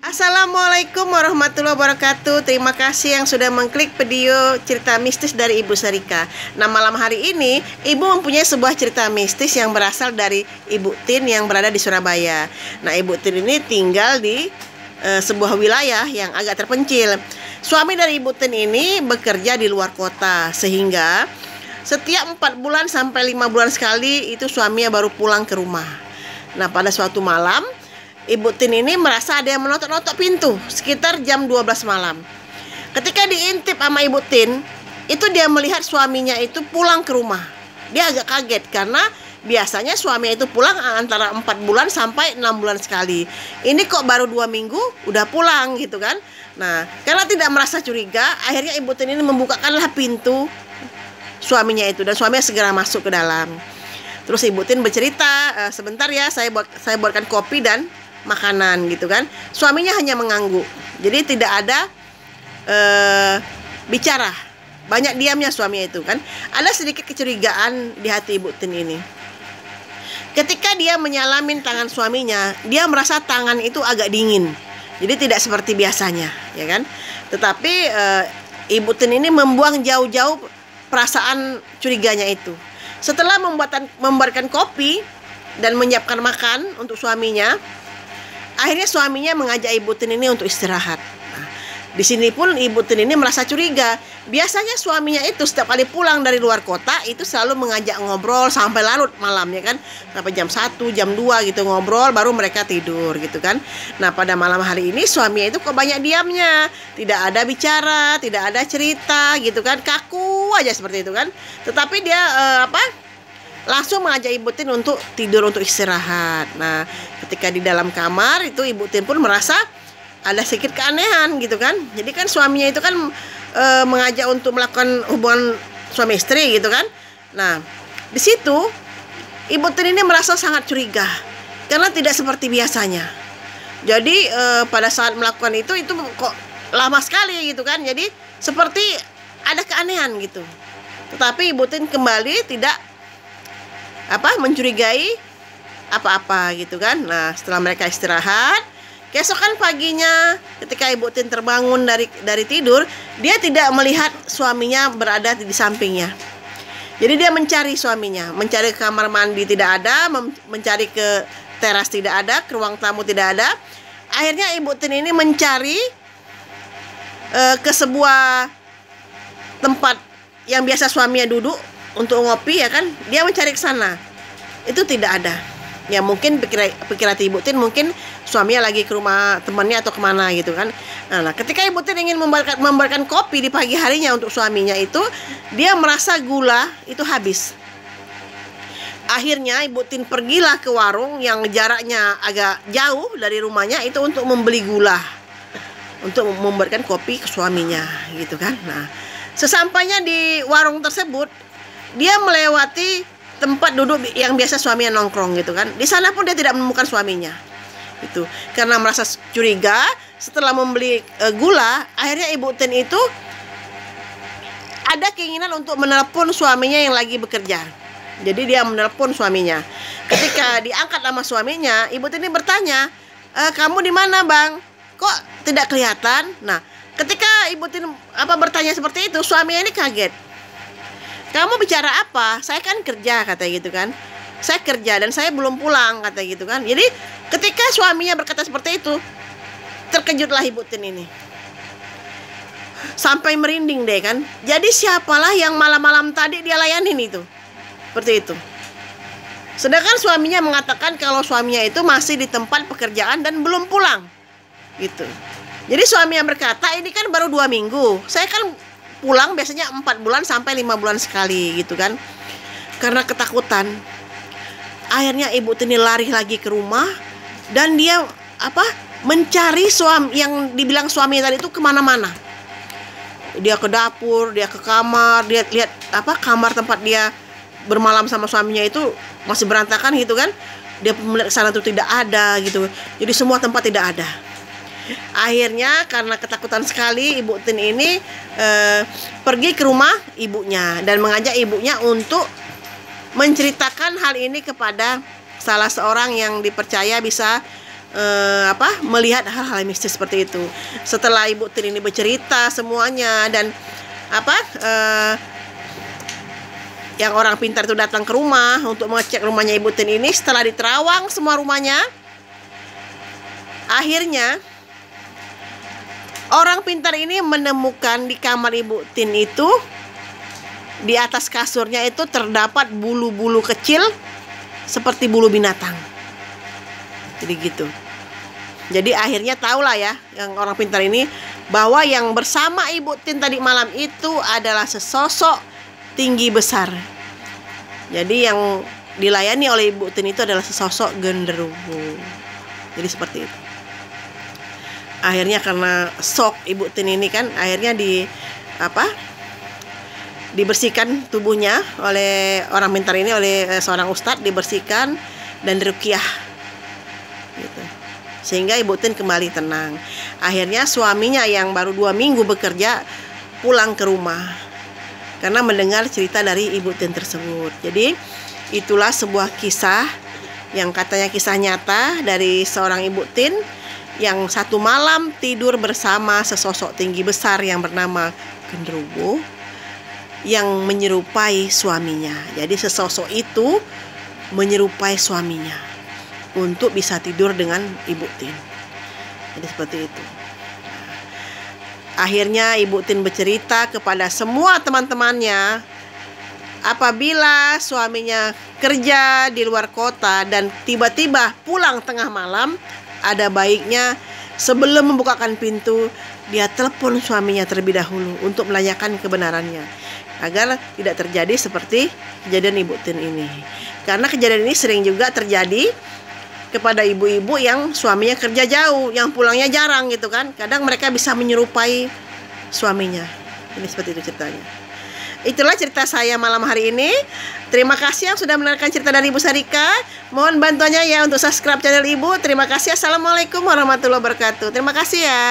Assalamualaikum warahmatullahi wabarakatuh. Terima kasih yang sudah mengklik video cerita mistis dari Ibu Sarika. Nah, malam hari ini Ibu mempunyai sebuah cerita mistis yang berasal dari Ibu Tin yang berada di Surabaya. Nah, Ibu Tin ini tinggal di sebuah wilayah yang agak terpencil. Suami dari Ibu Tin ini bekerja di luar kota, sehingga setiap 4 bulan sampai 5 bulan sekali itu suaminya baru pulang ke rumah. Nah, pada suatu malam Ibu Tin ini merasa ada yang menotok-notok pintu sekitar jam 12 malam. Ketika diintip sama Ibu Tin, itu dia melihat suaminya itu pulang ke rumah. Dia agak kaget karena biasanya suaminya itu pulang antara 4 bulan sampai 6 bulan sekali. Ini kok baru 2 minggu udah pulang gitu kan. Nah, karena tidak merasa curiga, akhirnya Ibu Tin ini membukakanlah pintu suaminya itu, dan suaminya segera masuk ke dalam. Terus Ibu Tin bercerita, sebentar ya, saya buatkan kopi dan makanan gitu kan. Suaminya hanya mengangguk, jadi tidak ada bicara, banyak diamnya suaminya itu kan. Ada sedikit kecurigaan di hati Ibu Tin ini. Ketika dia menyalamin tangan suaminya, dia merasa tangan itu agak dingin, jadi tidak seperti biasanya ya kan. Tetapi Ibu Tin ini membuang jauh-jauh perasaan curiganya itu. Setelah membuatkan kopi dan menyiapkan makan untuk suaminya, akhirnya suaminya mengajak Ibu Tin ini untuk istirahat. Nah, di sini pun Ibu Tin ini merasa curiga. Biasanya suaminya itu setiap kali pulang dari luar kota itu selalu mengajak ngobrol sampai larut malam ya kan. Sampai jam 1, jam 2 gitu ngobrol, baru mereka tidur gitu kan. Nah, pada malam hari ini suaminya itu kok banyak diamnya. Tidak ada bicara, tidak ada cerita gitu kan. Kaku aja seperti itu kan. Tetapi dia langsung mengajak Ibu Tin untuk tidur, untuk istirahat. Nah, ketika di dalam kamar itu Ibu Tin pun merasa ada sedikit keanehan gitu kan. Jadi kan suaminya itu kan mengajak untuk melakukan hubungan suami istri gitu kan. Nah, di situ Ibu Tin ini merasa sangat curiga karena tidak seperti biasanya. Jadi pada saat melakukan itu kok lama sekali gitu kan. Jadi seperti ada keanehan gitu. Tetapi Ibu Tin kembali tidak mencurigai apa-apa gitu kan. Nah, setelah mereka istirahat, keesokan paginya ketika Ibu Tin terbangun dari tidur, dia tidak melihat suaminya berada di sampingnya. Jadi dia mencari suaminya, mencari ke kamar mandi tidak ada, mencari ke teras tidak ada, ke ruang tamu tidak ada. Akhirnya Ibu Tin ini mencari ke sebuah tempat yang biasa suaminya duduk untuk ngopi ya kan. Dia mencari ke sana, itu tidak ada. Ya mungkin pikiran Ibu Tin mungkin suaminya lagi ke rumah temannya atau kemana gitu kan. Nah, ketika Ibu Tin ingin membuatkan kopi di pagi harinya untuk suaminya itu, dia merasa gula itu habis. Akhirnya Ibu Tin pergilah ke warung yang jaraknya agak jauh dari rumahnya itu untuk membeli gula untuk membuatkan kopi ke suaminya gitu kan. Nah, sesampainya di warung tersebut, dia melewati tempat duduk yang biasa suaminya nongkrong gitu kan. Di sana pun dia tidak menemukan suaminya. Itu karena merasa curiga, setelah membeli gula, akhirnya Ibu Tin itu ada keinginan untuk menelepon suaminya yang lagi bekerja. Jadi dia menelepon suaminya. Ketika diangkat sama suaminya, Ibu Tin ini bertanya, "Kamu di mana, Bang? Kok tidak kelihatan?" Nah, ketika Ibu Tin bertanya seperti itu, suaminya ini kaget. "Kamu bicara apa? Saya kan kerja," kata gitu kan. "Saya kerja dan saya belum pulang," kata gitu kan. Jadi ketika suaminya berkata seperti itu, terkejutlah Ibu Tin ini. Sampai merinding deh kan. Jadi siapalah yang malam-malam tadi dia layanin itu? Seperti itu. Sedangkan suaminya mengatakan kalau suaminya itu masih di tempat pekerjaan dan belum pulang. Gitu. Jadi suaminya berkata, "Ini kan baru 2 minggu. Saya kan pulang biasanya 4 bulan sampai 5 bulan sekali," gitu kan. Karena ketakutan, akhirnya Ibu Tin lari lagi ke rumah dan dia mencari suami yang dibilang suami tadi itu kemana-mana. Dia ke dapur, dia ke kamar, dia lihat kamar tempat dia bermalam sama suaminya itu masih berantakan gitu kan. Dia melihat ke sana tuh tidak ada gitu. Jadi semua tempat tidak ada. Akhirnya karena ketakutan sekali, Ibu Tin ini pergi ke rumah ibunya dan mengajak ibunya untuk menceritakan hal ini kepada salah seorang yang dipercaya bisa melihat hal-hal mistis seperti itu. Setelah Ibu Tin ini bercerita semuanya dan yang orang pintar itu datang ke rumah untuk mengecek rumahnya Ibu Tin ini, setelah diterawang semua rumahnya, akhirnya orang pintar ini menemukan di kamar Ibu Tin itu, di atas kasurnya itu terdapat bulu-bulu kecil seperti bulu binatang. Jadi gitu. Jadi akhirnya tahulah ya yang orang pintar ini bahwa yang bersama Ibu Tin tadi malam itu adalah sesosok tinggi besar. Jadi yang dilayani oleh Ibu Tin itu adalah sesosok genderuwo. Jadi seperti itu. Akhirnya karena shock Ibu Tin ini kan, akhirnya dibersihkan tubuhnya oleh orang pintar ini, oleh seorang ustadz, dibersihkan dan diruqyah gitu. Sehingga Ibu Tin kembali tenang. Akhirnya suaminya yang baru 2 minggu bekerja pulang ke rumah karena mendengar cerita dari Ibu Tin tersebut. Jadi itulah sebuah kisah yang katanya kisah nyata dari seorang Ibu Tin yang satu malam tidur bersama sesosok tinggi besar yang bernama genderuwo yang menyerupai suaminya. Jadi sesosok itu menyerupai suaminya untuk bisa tidur dengan Ibu Tin. Jadi seperti itu. Akhirnya Ibu Tin bercerita kepada semua teman-temannya, apabila suaminya kerja di luar kota dan tiba-tiba pulang tengah malam, ada baiknya sebelum membukakan pintu dia telepon suaminya terlebih dahulu untuk menanyakan kebenarannya, agar tidak terjadi seperti kejadian Ibu Tin ini. Karena kejadian ini sering juga terjadi kepada ibu-ibu yang suaminya kerja jauh, yang pulangnya jarang gitu kan. Kadang mereka bisa menyerupai suaminya. Ini seperti itu ceritanya. Itulah cerita saya malam hari ini. Terima kasih yang sudah mendengarkan cerita dari Ibu Sarika. Mohon bantuannya ya untuk subscribe channel Ibu. Terima kasih. Assalamualaikum warahmatullahi wabarakatuh. Terima kasih ya.